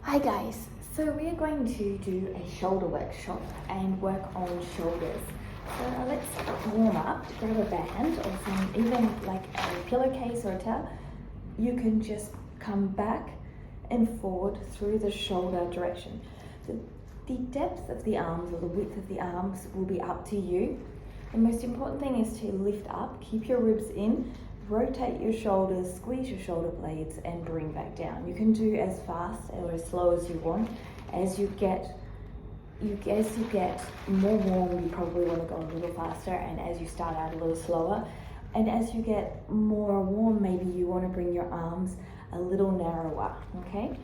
Hi guys, so we are going to do a shoulder workshop and work on shoulders. So let's warm up, grab a band or even like a pillowcase or a towel. You can just come back and forward through the shoulder direction. The depth of the arms or the width of the arms will be up to you. The most important thing is to lift up, keep your ribs in, rotate your shoulders, squeeze your shoulder blades and bring back down. You can do as fast or as slow as you want. As you get more warm, you probably want to go a little faster, and as you start out a little slower. And as you get more warm, maybe you want to bring your arms a little narrower, okay?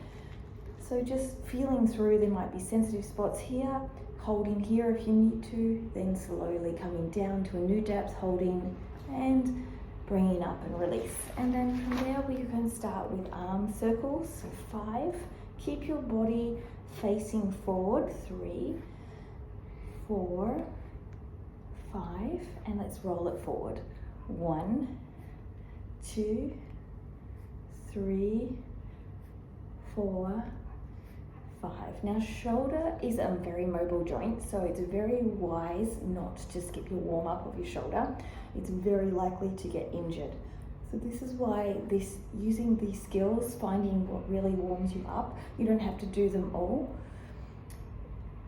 So just feeling through, there might be sensitive spots here, holding here if you need to, then slowly coming down to a new depth, holding and bringing up and release. And then from there we can start with arm circles, so 5. Keep your body facing forward, 3, 4, 5, and let's roll it forward. 1, 2, 3, 4, 5. Now shoulder is a very mobile joint, so it's very wise not to skip your warm up of your shoulder. It's very likely to get injured. So this is why using these skills, finding what really warms you up, you don't have to do them all,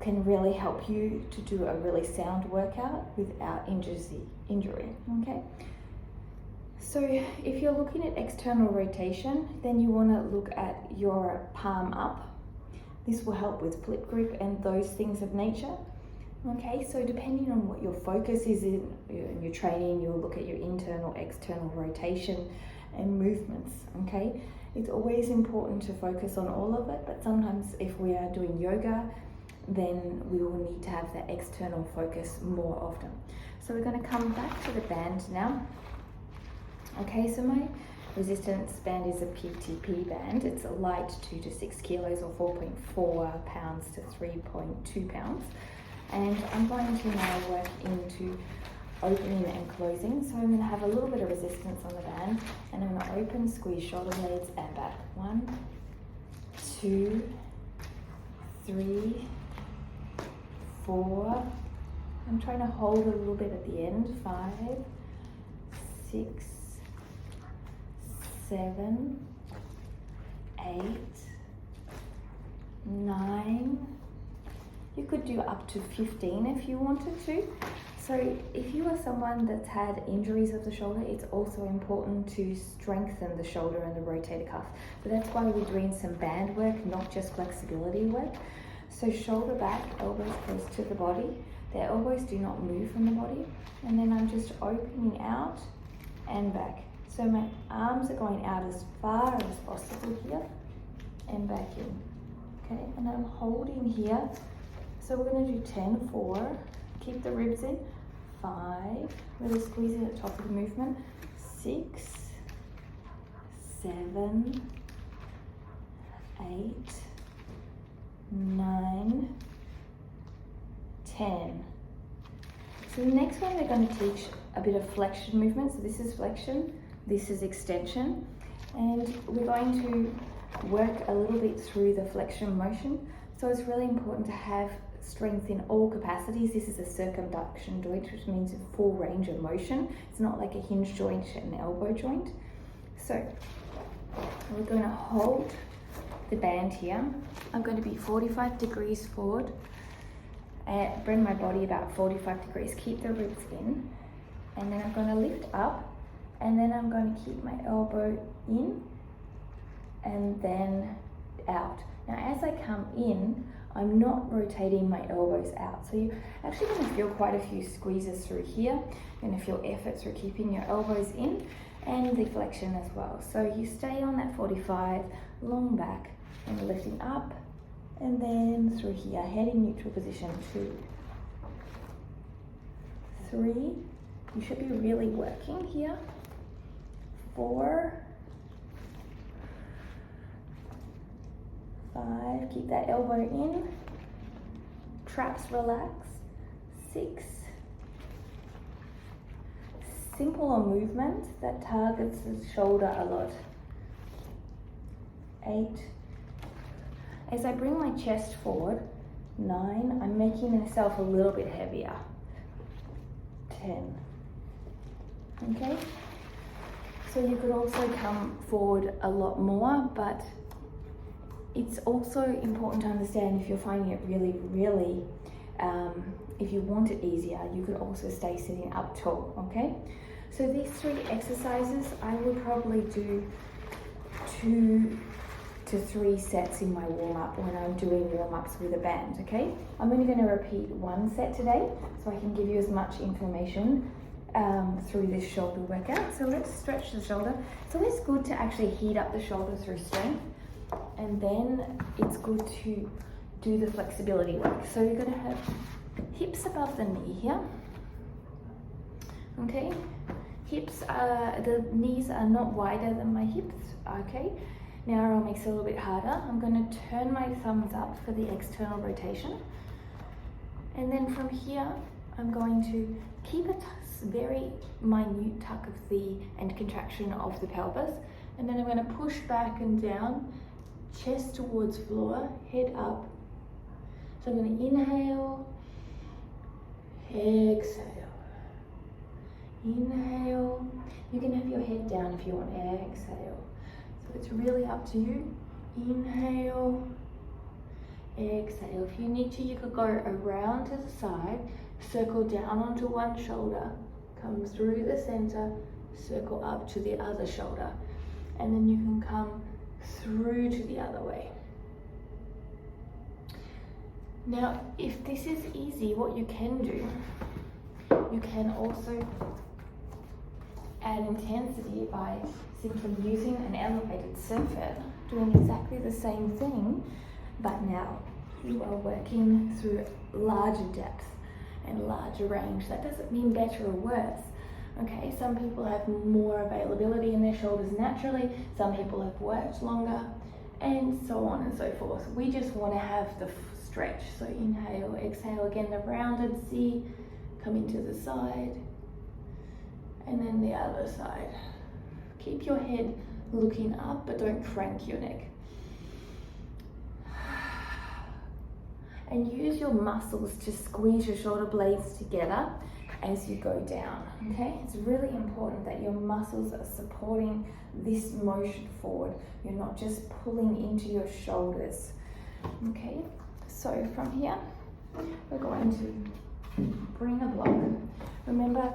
can really help you to do a really sound workout without injury, okay? So if you're looking at external rotation, then you want to look at your palm up. This will help with flip grip and those things of nature. Okay, so depending on what your focus is in your training, you'll look at your internal, external rotation and movements, okay? It's always important to focus on all of it, but sometimes if we are doing yoga, then we will need to have that external focus more often. So we're going to come back to the band now. Okay, so my resistance band is a PTP band. It's a light 2 to 6 kilos or 4.4 pounds to 3.2 pounds. And I'm going to now work into opening and closing. So I'm going to have a little bit of resistance on the band, and I'm going to open, squeeze shoulder blades and back. 1, 2, 3, 4. I'm trying to hold a little bit at the end. 5, 6, 7, 8, 9. You could do up to 15 if you wanted to. So if you are someone that's had injuries of the shoulder, it's also important to strengthen the shoulder and the rotator cuff. So that's why we're doing some band work, not just flexibility work. So shoulder back, elbows close to the body. The elbows do not move from the body. And then I'm just opening out and back. So my arms are going out as far as possible here and back in. Okay, and I'm holding here. So we're going to do 10, 4, keep the ribs in, 5, really squeezing at the top of the movement, 6, 7, 8, 9, 10. So the next one we're going to teach a bit of flexion movement. So this is flexion, this is extension, and we're going to work a little bit through the flexion motion. So it's really important to have strength in all capacities. This is a circumduction joint, which means a full range of motion. It's not like a hinge joint and an elbow joint. So we're going to hold the band here. I'm going to be 45 degrees forward and bring my body about 45 degrees. Keep the ribs in, and then I'm going to lift up, and then I'm going to keep my elbow in and then out. Now as I come in, I'm not rotating my elbows out. So you're actually going to feel quite a few squeezes through here. You're going to feel effort through keeping your elbows in and the flexion as well. So you stay on that 45, long back and lifting up, and then through here, head in neutral position. 2, 3, you should be really working here. 4, 5, keep that elbow in, traps relax, 6, simpler movement that targets the shoulder a lot, 8, As I bring my chest forward, 9, I'm making myself a little bit heavier. 10. Okay? So you could also come forward a lot more, but it's also important to understand if you're finding it really, if you want it easier, you could also stay sitting up tall, okay? So these 3 exercises, I would probably do 2 to 3 sets in my warm-up when I'm doing warm-ups with a band, okay? I'm only going to repeat 1 set today so I can give you as much information through this shoulder workout. So let's stretch the shoulder. It's always good to actually heat up the shoulder through strength, and then it's good to do the flexibility work. So you're going to have hips above the knee here, okay? Hips the knees are not wider than my hips, okay? Narrow makes it a little bit harder. I'm going to turn my thumbs up for the external rotation. And then from here, I'm going to keep a very minute tuck of the and contraction of the pelvis. And then I'm going to push back and down, chest towards floor, head up. So I'm going to inhale, exhale, inhale. You can have your head down if you want, exhale. So it's really up to you. Inhale, exhale. If you need to, you could go around to the side, circle down onto one shoulder, come through the center, circle up to the other shoulder, and then you can come through to the other way. Now, if this is easy, what you can do, you can also add intensity by simply using an elevated surfeit, doing exactly the same thing, but now you are working through larger depth and larger range. That doesn't mean better or worse. Okay, some people have more availability in their shoulders naturally, some people have worked longer, and so on and so forth. We just want to have the stretch. So inhale, exhale, again the rounded C, coming to the side, and then the other side. Keep your head looking up, but don't crank your neck. And use your muscles to squeeze your shoulder blades together as you go down, okay? It's really important that your muscles are supporting this motion forward. You're not just pulling into your shoulders, okay? So from here, we're going to bring a block. Remember,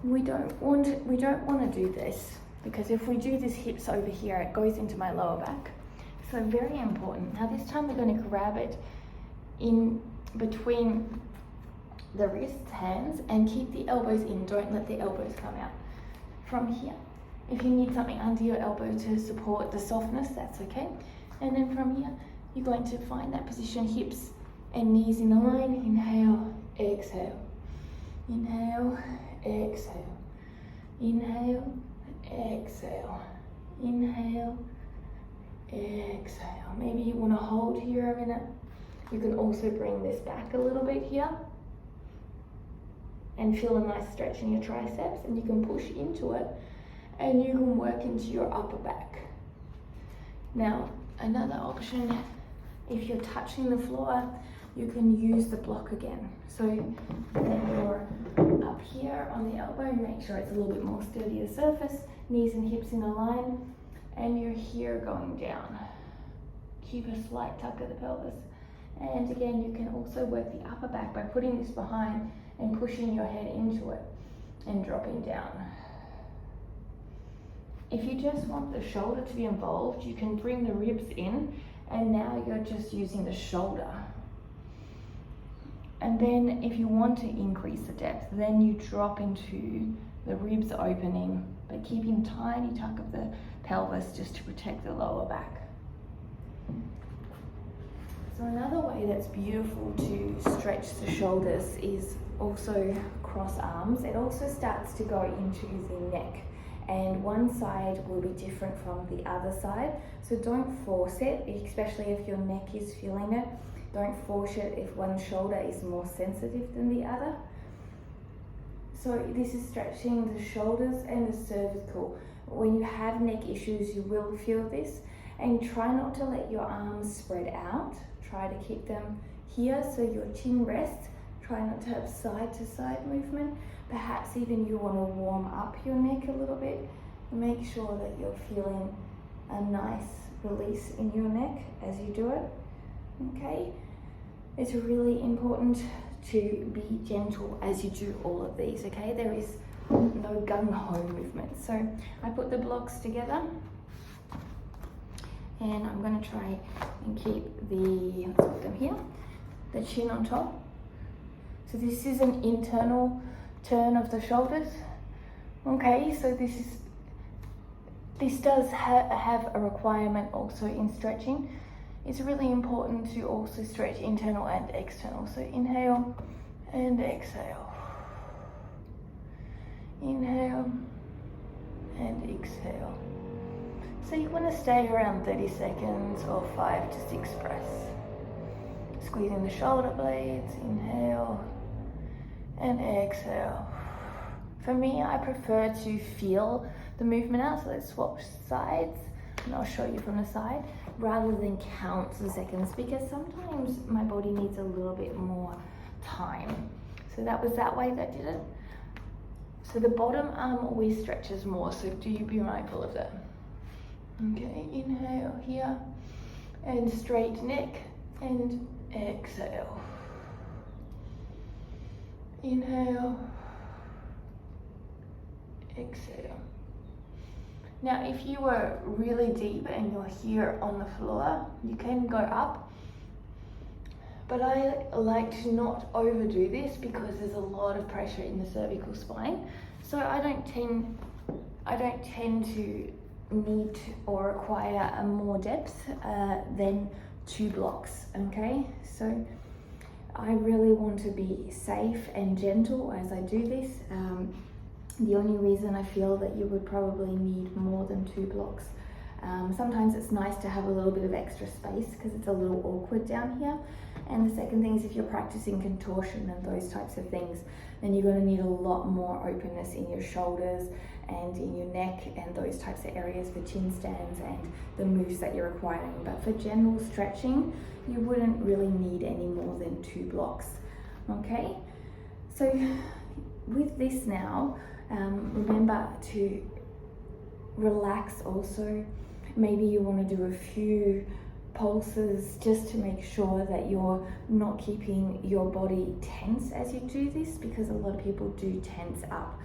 we don't want to do this, because if we do this hips over here, it goes into my lower back. So very important. Now this time we're going to grab it in between the wrists, hands, and keep the elbows in. Don't let the elbows come out. From here, if you need something under your elbow to support the softness, that's okay. And then from here, you're going to find that position, hips and knees in a line. Inhale, exhale. Inhale, exhale. Inhale, exhale. Inhale, exhale. Maybe you want to hold here a minute. You can also bring this back a little bit here and feel a nice stretch in your triceps, and you can push into it and you can work into your upper back. Now, another option, if you're touching the floor, you can use the block again. So then you're up here on the elbow, make sure it's a little bit more sturdier surface, knees and hips in a line, and you're here going down. Keep a slight tuck of the pelvis. And again, you can also work the upper back by putting this behind and pushing your head into it and dropping down. If you just want the shoulder to be involved, you can bring the ribs in, and now you're just using the shoulder. And then if you want to increase the depth, then you drop into the ribs opening, but keeping tiny tuck of the pelvis just to protect the lower back. So another way that's beautiful to stretch the shoulders is also cross arms. It also starts to go into the neck, and one side will be different from the other side. So don't force it, especially if your neck is feeling it. Don't force it if one shoulder is more sensitive than the other. So this is stretching the shoulders and the cervical. When you have neck issues, you will feel this. And try not to let your arms spread out. Try to keep them here so your chin rests. Try not to have side to side movement. Perhaps even you want to warm up your neck a little bit. Make sure that you're feeling a nice release in your neck as you do it. Okay? It's really important to be gentle as you do all of these, okay? There is no gung-ho movement. So I put the blocks together and I'm going to try and keep let's put them here, the chin on top. So this is an internal turn of the shoulders. Okay, so this does have a requirement also in stretching. It's really important to also stretch internal and external. So inhale and exhale. Inhale and exhale. So you want to stay around 30 seconds or 5 to 6 breaths. Squeezing the shoulder blades, inhale and exhale. For me, I prefer to feel the movement out, so let's swap sides and I'll show you from the side rather than count the seconds, because sometimes my body needs a little bit more time. So that was that way that did it. So the bottom arm always stretches more, so do you be mindful of that? Okay, inhale here and straight neck and exhale. Inhale, exhale. Now if you were really deep and you're here on the floor, you can go up, but I like to not overdo this because there's a lot of pressure in the cervical spine. So I don't tend to need or require a more depth than 2 blocks, okay? So I really want to be safe and gentle as I do this. The only reason I feel that you would probably need more than 2 blocks. Sometimes it's nice to have a little bit of extra space because it's a little awkward down here. And the second thing is if you're practicing contortion and those types of things, then you're going to need a lot more openness in your shoulders and in your neck and those types of areas for chin stands and the moves that you're requiring. But for general stretching, you wouldn't really need any more than 2 blocks. Okay, so with this now, remember to relax also. Maybe you want to do a few pulses just to make sure that you're not keeping your body tense as you do this, because a lot of people do tense up.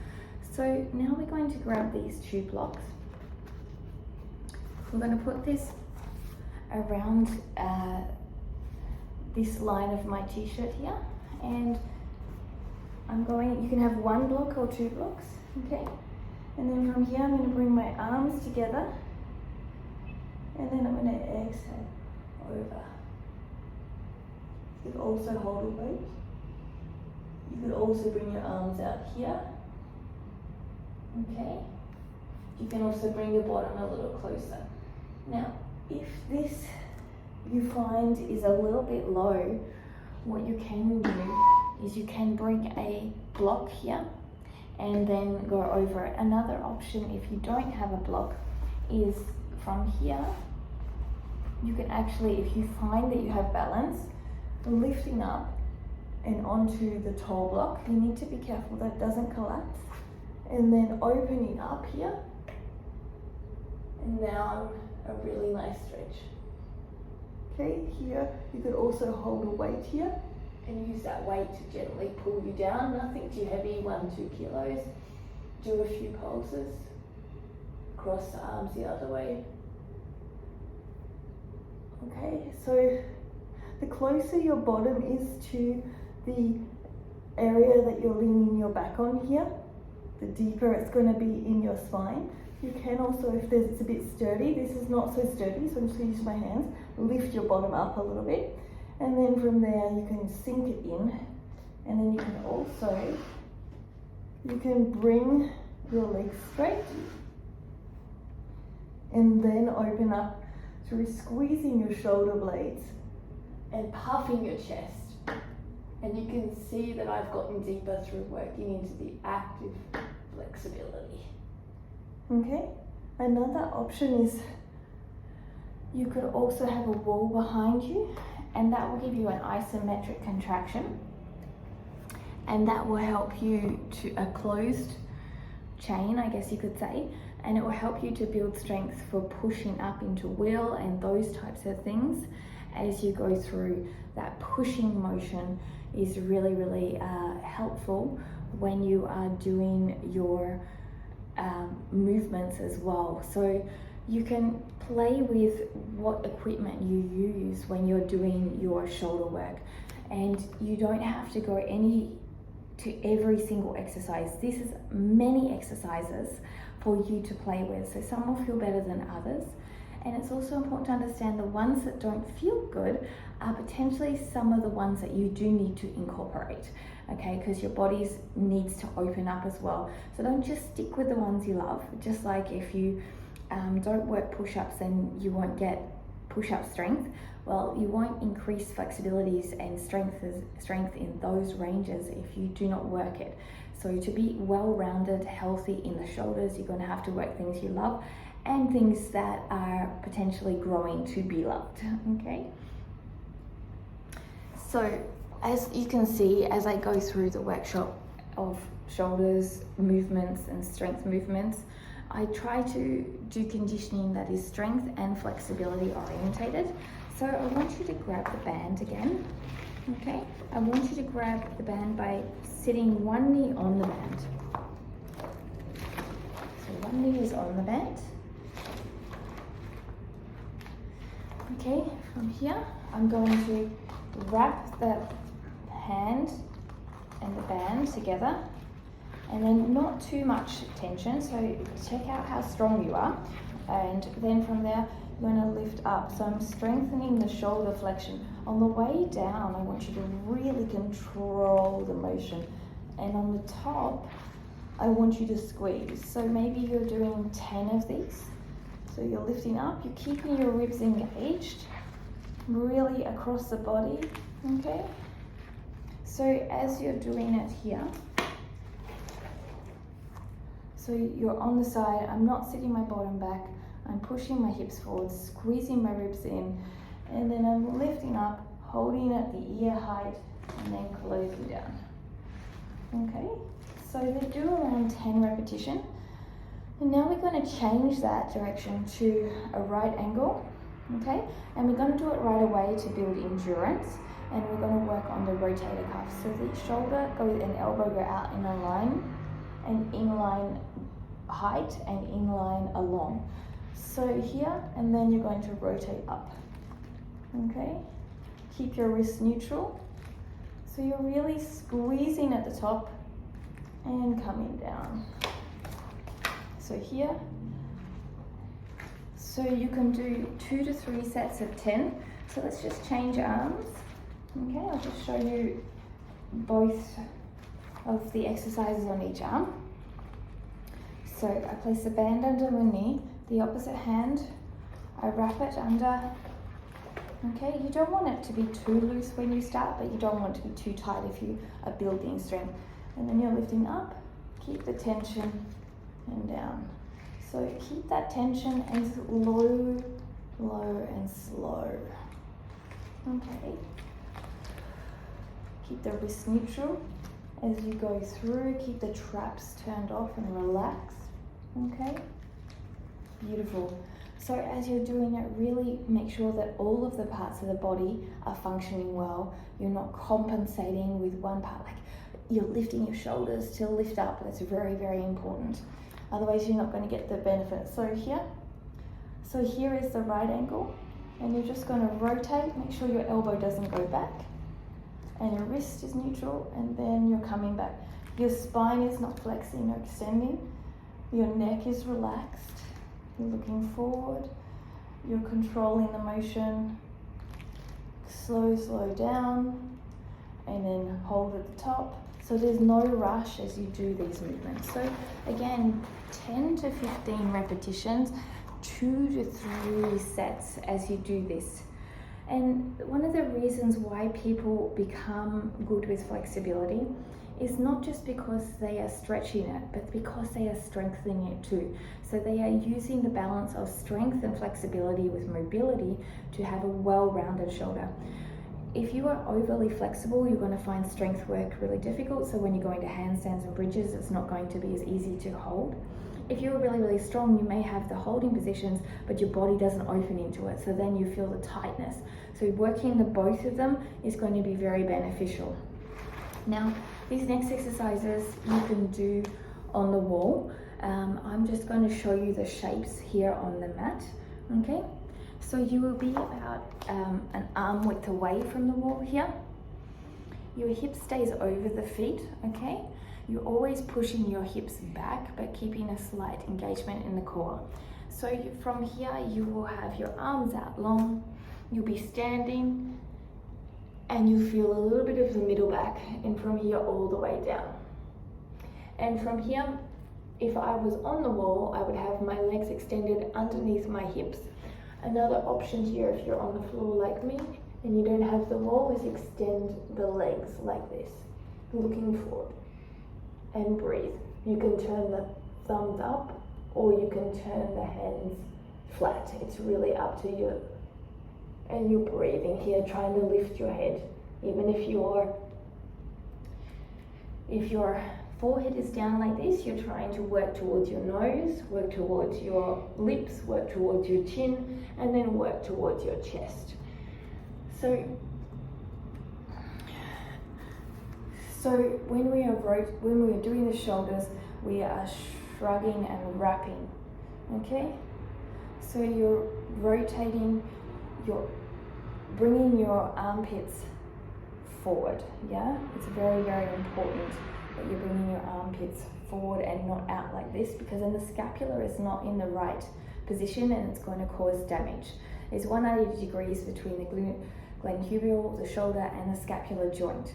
So now we're going to grab these 2 blocks. We're going to put this around this line of my t-shirt here, and you can have 1 block or 2 blocks, okay? And then from here I'm going to bring my arms together, and then I'm going to exhale over. You could also hold a weight. You could also bring your arms out here, okay? You can also bring your bottom a little closer. Now, if this you find is a little bit low, what you can do is you can bring a block here and then go over it. Another option, if you don't have a block, is from here. You can actually, if you find that you have balance, lifting up and onto the tall block. You need to be careful that it doesn't collapse. And then opening up here. And now a really nice stretch. Okay, here you could also hold a weight here and use that weight to gently pull you down. Nothing too heavy, 1-2 kilos. Do a few pulses. Cross the arms the other way. Okay, so the closer your bottom is to the area that you're leaning your back on here, the deeper it's going to be in your spine. You can also, if it's a bit sturdy, this is not so sturdy, so I'm just going to use my hands, lift your bottom up a little bit, and then from there you can sink it in, and then you can also, bring your legs straight, and then open up through squeezing your shoulder blades and puffing your chest. And you can see that I've gotten deeper through working into the active flexibility. Okay, another option is You could also have a wall behind you, and that will give you an isometric contraction, and that will help you to a closed chain, I guess you could say, and it will help you to build strength for pushing up into wheel and those types of things as you go through. That pushing motion is really helpful when you are doing your movements as well. So you can play with what equipment you use when you're doing your shoulder work, and you don't have to go to every single exercise. This is many exercises for you to play with, so some will feel better than others. And it's also important to understand the ones that don't feel good are potentially some of the ones that you do need to incorporate, okay? Because your body needs to open up as well. So don't just stick with the ones you love. Just like if you don't work push-ups, then you won't get push-up strength. Well, you won't increase flexibilities and strength in those ranges if you do not work it. So to be well-rounded, healthy in the shoulders, you're going to have to work things you love and things that are potentially growing to be loved, okay? So as you can see, as I go through the workshop of shoulders movements and strength movements, I try to do conditioning that is strength and flexibility orientated. So I want you to grab the band again, okay? I want you to grab the band by sitting one knee on the band. So one knee is on the band. Okay, from here, I'm going to wrap the hand and the band together, and then not too much tension, so check out how strong you are, and then from there you're going to lift up. So I'm strengthening the shoulder flexion. On the way down, I want you to really control the motion, and on the top I want you to squeeze. So maybe you're doing 10 of these, so you're lifting up, you're keeping your ribs engaged really across the body, okay? So as you're doing it here, so you're on the side, I'm not sitting my bottom back, I'm pushing my hips forward, squeezing my ribs in, and then I'm lifting up, holding at the ear height, and then closing down. Okay, so they do around 10 repetitions. And now we're going to change that direction to a right angle, okay? And we're going to do it right away to build endurance, and we're going to work on the rotator cuff. So the shoulder and elbow go out in a line, and inline height and inline along. So here, and then you're going to rotate up, okay? Keep your wrists neutral. So you're really squeezing at the top and coming down. So here, so you can do 2 to 3 sets of 10. So let's just change arms. Okay, I'll just show you both of the exercises on each arm. So I place the band under my knee, the opposite hand, I wrap it under. Okay, you don't want it to be too loose when you start, but you don't want it to be too tight if you are building strength. And then you're lifting up, keep the tension, and down. So keep that tension and low, low, and slow. Okay. Keep the wrists neutral as you go through. Keep the traps turned off and relaxed. Okay. Beautiful. So as you're doing it, really make sure that all of the parts of the body are functioning well. You're not compensating with one part, like you're lifting your shoulders to lift up. That's very, very important. Otherwise, you're not going to get the benefit. So here is the right angle, and you're just going to rotate. Make sure your elbow doesn't go back, and your wrist is neutral, and then you're coming back. Your spine is not flexing or extending. Your neck is relaxed. You're looking forward. You're controlling the motion. Slow down, and then hold at the top. So there's no rush as you do these movements. So again, 10 to 15 repetitions, 2 to 3 sets as you do this. And one of the reasons why people become good with flexibility is not just because they are stretching it, but because they are strengthening it too. So they are using the balance of strength and flexibility with mobility to have a well-rounded shoulder. If you are overly flexible, you're going to find strength work really difficult. So when you're going to handstands and bridges, it's not going to be as easy to hold. If you're really, really strong, you may have the holding positions, but your body doesn't open into it. So then you feel the tightness. So working the both of them is going to be very beneficial. Now, these next exercises you can do on the wall. I'm just going to show you the shapes here on the mat, okay? So you will be about an arm width away from the wall here. Your hip stays over the feet, okay? You're always pushing your hips back, but keeping a slight engagement in the core. So from here, you will have your arms out long. You'll be standing, and you feel a little bit of the middle back, and from here all the way down. And from here, if I was on the wall, I would have my legs extended underneath my hips. Another option here, if you're on the floor like me and you don't have the wall, is extend the legs like this, looking forward, and breathe. You can turn the thumbs up or you can turn the hands flat. It's really up to you. And you're breathing here, trying to lift your head. Even if your forehead is down like this, you're trying to work towards your nose, work towards your lips, work towards your chin, and then work towards your chest. So when we are doing the shoulders, we are shrugging and wrapping, okay? So you're rotating, you're bringing your armpits forward, yeah? It's very, very important that you're bringing your armpits forward and not out like this, because then the scapula is not in the right position and it's going to cause damage. There's 180 degrees between the glenohumeral, the shoulder, and the scapular joint.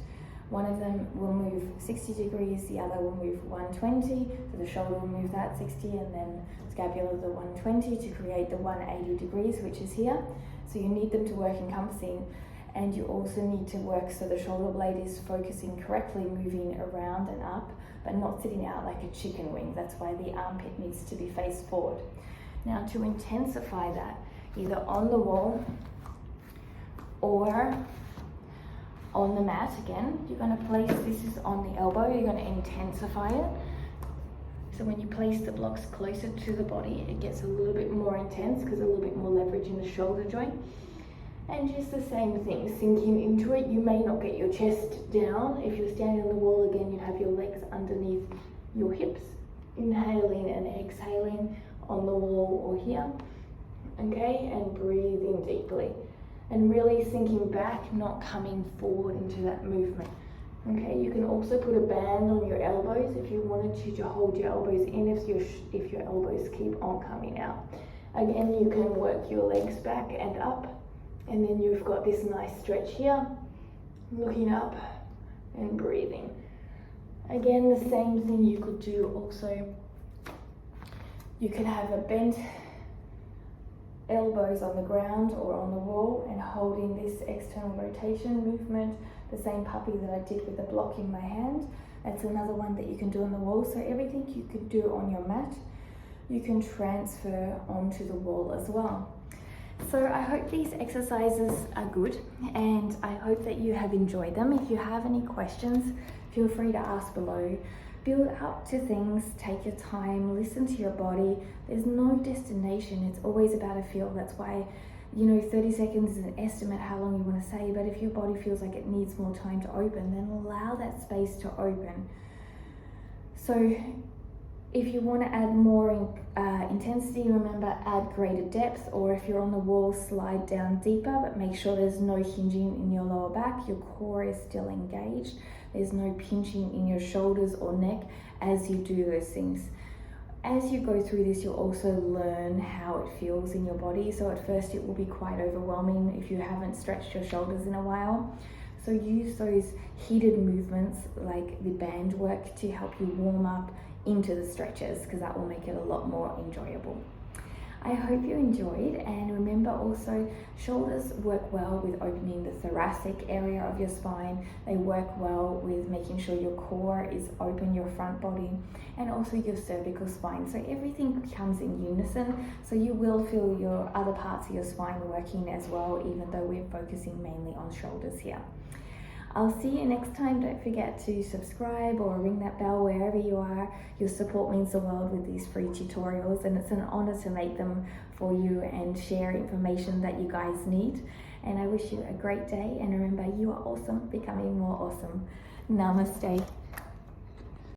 One of them will move 60 degrees, the other will move 120, so the shoulder will move that 60, and then scapula the 120 to create the 180 degrees, which is here. So you need them to work encompassing, and you also need to work so the shoulder blade is focusing correctly, moving around and up, but not sitting out like a chicken wing. That's why the armpit needs to be face forward. Now, to intensify that, either on the wall or on the mat again, you're going to place, this is on the elbow, you're going to intensify it. So when you place the blocks closer to the body, it gets a little bit more intense because a little bit more leverage in the shoulder joint. And just the same thing, sinking into it. You may not get your chest down. If you're standing on the wall again, you'd have your legs underneath your hips, inhaling and exhaling on the wall or here, okay, and breathing deeply. And really sinking back, not coming forward into that movement. Okay, you can also put a band on your elbows if you wanted to hold your elbows in if your elbows keep on coming out. Again, you can work your legs back and up, and then you've got this nice stretch here, looking up and breathing. Again, the same thing you could do also. You could have a bent elbows on the ground or on the wall and holding this external rotation movement, the same puppy that I did with the block in my hand. That's another one that you can do on the wall. So everything you could do on your mat, you can transfer onto the wall as well. So I hope these exercises are good, and I hope that you have enjoyed them. If you have any questions, feel free to ask below. Build up to things, take your time, listen to your body. There's no destination, it's always about a feel. That's why, 30 seconds is an estimate how long you want to say, but if your body feels like it needs more time to open, then allow that space to open. So if you want to add more intensity, remember, add greater depth, or if you're on the wall, slide down deeper, but make sure there's no hinging in your lower back, your core is still engaged. There's no pinching in your shoulders or neck as you do those things. As you go through this, you'll also learn how it feels in your body. So at first it will be quite overwhelming if you haven't stretched your shoulders in a while. So use those heated movements like the band work to help you warm up into the stretches, because that will make it a lot more enjoyable. I hope you enjoyed, and remember also shoulders work well with opening the thoracic area of your spine. They work well with making sure your core is open, your front body, and also your cervical spine. So everything comes in unison, so you will feel your other parts of your spine working as well, even though we're focusing mainly on shoulders here. I'll see you next time. Don't forget to subscribe or ring that bell wherever you are. Your support means the world with these free tutorials, and it's an honor to make them for you and share information that you guys need. And I wish you a great day, and remember, you are awesome, becoming more awesome. Namaste.